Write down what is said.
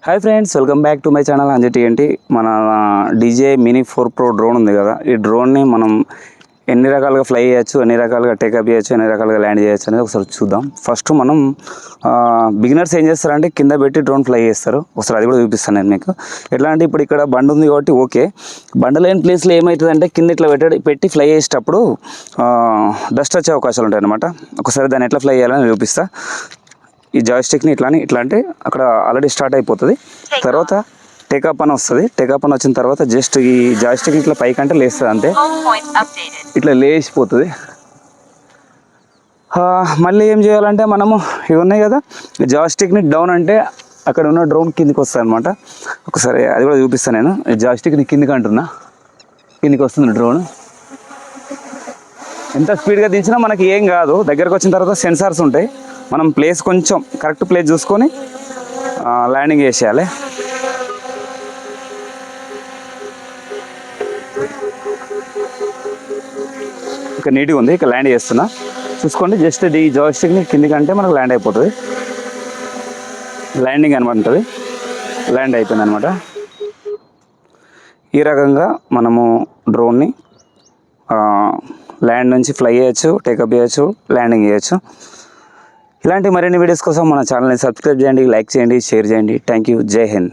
Hi friends, welcome back to my channel Anji TNT. మన DJI Mini 4 Pro drone ఉంది కదా, ఈ డ్రోన్ని మనం ఎన్ని రకాలుగా ఫ్లై చేయొచ్చు, ఎన్ని రకాలుగా టేకప్ చేయొచ్చు, ఎన్ని రకాలుగా ల్యాండ్ చేయొచ్చు అనేది ఒకసారి చూద్దాం. ఫస్ట్ మనం బిగినర్స్ ఏం చేస్తారంటే కింద పెట్టి డ్రోన్ ఫ్లై చేస్తారు. ఒకసారి అది కూడా చూపిస్తాను నేను మీకు. ఎట్లా అంటే ఇప్పుడు ఇక్కడ బండి ఉంది కాబట్టి ఓకే, బండి లేని ప్లేస్లో ఏమవుతుందంటే కింద ఇట్లా పెట్టి ఫ్లై చేసేటప్పుడు డస్ట్ వచ్చే అవకాశాలు ఉంటాయి అన్నమాట. ఒకసారి దాన్ని ఎట్లా ఫ్లై చేయాలని చూపిస్తా. ఈ జాయ్స్టిక్ని ఇట్లా అంటే అక్కడ ఆల్రెడీ స్టార్ట్ అయిపోతుంది. తర్వాత టేకప్ అని వస్తుంది. టేకప్ అని వచ్చిన తర్వాత జస్ట్ ఈ జాయ్స్టిక్ ఇట్లా పైకంటే లేస్తుంది అంతే, ఇట్లా లేచిపోతుంది. మళ్ళీ ఏం చేయాలంటే మనము ఇవి ఉన్నాయి కదా, జాయ్స్టిక్ని డౌన్ అంటే అక్కడ ఉన్న డ్రోన్ కిందికి వస్తుంది అనమాట. ఒకసారి అది కూడా చూపిస్తాను నేను. ఈ జాయ్స్టిక్ని కిందికి అంటున్నా, కిందికి వస్తుంది డ్రోన్. ఎంత స్పీడ్గా దించినా మనకి ఏం కాదు. దగ్గరకు వచ్చిన తర్వాత సెన్సార్స్ ఉంటాయి, మనం ప్లేస్ కొంచెం కరెక్ట్ ప్లేస్ చూసుకొని ల్యాండింగ్ చేసేయాలి. ఇక నీట్గా ఉంది, ఇక ల్యాండ్ చేస్తున్నా చూసుకోండి. జస్ట్ ఈ జాయ్స్టిక్ని కిందికంటే మనకు ల్యాండ్ అయిపోతుంది. ల్యాండింగ్ అనమాట ఉంటుంది, ల్యాండ్ అయిపోయింది అనమాట. ఈ రకంగా మనము డ్రోన్ని ల్యాండ్ నుంచి ఫ్లై చేయొచ్చు, టేకప్ చేయొచ్చు, ల్యాండింగ్ చేయొచ్చు. ఇలాంటి మరిన్ని వీడియోస్ కోసం మన ఛానల్ని సబ్స్క్రైబ్ చేయండి, లైక్ చేయండి, షేర్ చేయండి. Thank you. జై హింద్.